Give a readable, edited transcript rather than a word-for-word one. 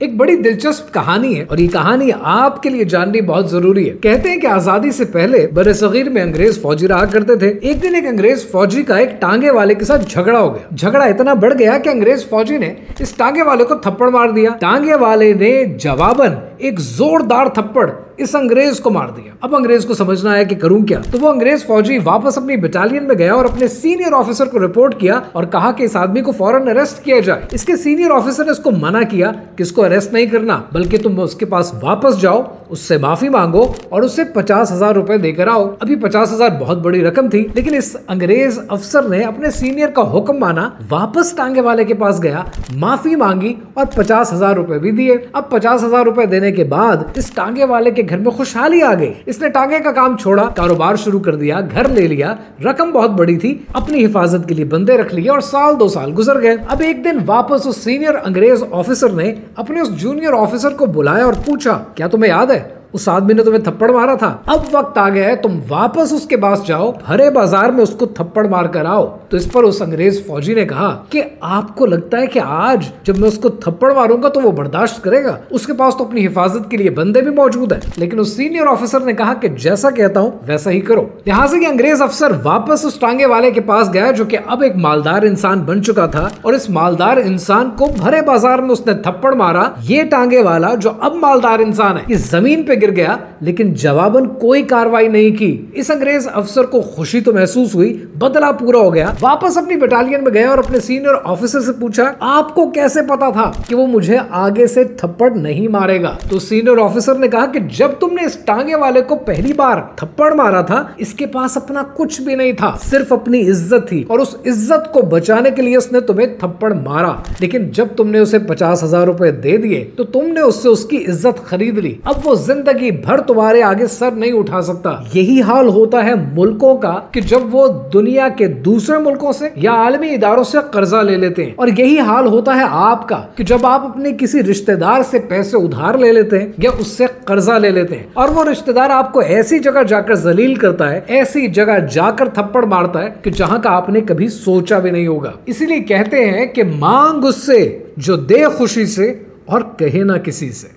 एक बड़ी दिलचस्प कहानी है और ये कहानी आपके लिए जाननी बहुत जरूरी है। कहते हैं कि आजादी से पहले बरसगीर में अंग्रेज फौजी रहा करते थे। एक दिन एक अंग्रेज फौजी का एक टांगे वाले के साथ झगड़ा हो गया। झगड़ा इतना बढ़ गया कि अंग्रेज फौजी ने इस टांगे वाले को थप्पड़ मार दिया। टांगे वाले ने जवाबन एक जोरदार थप्पड़ इस अंग्रेज को मार दिया। अब अंग्रेज को समझना आया कि करूं क्या, तो वो अंग्रेज फौजी वापस अपनी बटालियन में गया और अपने सीनियर ऑफिसर को रिपोर्ट किया और कहा कि इस आदमी को फौरन अरेस्ट किया जाए। इसके सीनियर ऑफिसर ने इसको मना किया कि इसको अरेस्ट नहीं करना, बल्कि तुम उसके पास वापस जाओ, उससे माफी मांगो और उससे 50,000 रुपए देकर आओ। अभी 50,000 बहुत बड़ी रकम थी, लेकिन इस अंग्रेज अफसर ने अपने सीनियर का हुक्म माना, वापस टांगे वाले के पास गया, माफी मांगी और 50,000 रुपए भी दिए। अब 50,000 रुपए देने के बाद इस टांगे वाले के घर में खुशहाली आ गई। इसने टांगे का काम छोड़ा, कारोबार शुरू कर दिया, घर ले लिया, रकम बहुत बड़ी थी, अपनी हिफाजत के लिए बंदे रख लिए और साल 2 साल गुजर गए। अब एक दिन वापस उस सीनियर अंग्रेज ऑफिसर ने अपने उस जूनियर ऑफिसर को बुलाया और पूछा, क्या तुम्हें याद है उस आदमी ने तुम्हें थप्पड़ मारा था? अब वक्त आ गया है, तुम वापस उसके पास जाओ, भरे बाजार में उसको थप्पड़ मार कर आओ। तो इस पर उस अंग्रेज फौजी ने कहा कि आपको लगता है कि आज जब मैं उसको थप्पड़ मारूंगा तो वो बर्दाश्त करेगा? उसके पास तो अपनी हिफाजत के लिए बंदे भी मौजूद है। लेकिन उस सीनियर ऑफिसर ने कहा कि जैसा कहता हूं वैसा ही करो। यहां से अंग्रेज अफसर वापस उस टांगे वाले के पास गया, जो कि अब एक मालदार इंसान बन चुका था, और इस मालदार इंसान को भरे बाजार में उसने थप्पड़ मारा। ये टांगे वाला जो अब मालदार इंसान है, इस जमीन पे गिर गया, लेकिन जवाबन कोई कार्रवाई नहीं की। इस अंग्रेज अफसर को खुशी तो महसूस हुई, बदला पूरा हो गया। वापस अपनी बटालियन में गया और अपने सीनियर ऑफिसर से पूछा, आपको कैसे पता था कि वो मुझे आगे से थप्पड़ नहीं मारेगा? तो सीनियर ऑफिसर ने कहा कि जब तुमने इस टांगे वाले को पहली बार थप्पड़ मारा था, इसके पास अपना कुछ भी नहीं था, सिर्फ अपनी इज्जत थी, और उस इज्जत को बचाने के लिए उसने तुम्हें थप्पड़ मारा। लेकिन जब तुमने उसे 50,000 रुपए दे दिए तो तुमने उससे उसकी इज्जत खरीद ली। अब वो जिंदगी भर तुम्हारे आगे सर नहीं उठा सकता। यही हाल होता है मुल्कों का कि जब वो दुनिया के दूसरे मुल्कों से या आलमी इदारों से कर्जा ले लेते हैं, और यही हाल होता है आपका कि जब आप अपने किसी रिश्तेदार से पैसे उधार ले लेते हैं या उससे कर्जा ले लेते हैं, और वो रिश्तेदार आपको ऐसी जगह जाकर जलील करता है, ऐसी जगह जाकर थप्पड़ मारता है कि जहां का आपने कभी सोचा भी नहीं होगा। इसीलिए कहते हैं कि मांग उससे जो दे खुशी से और कहे ना किसी से।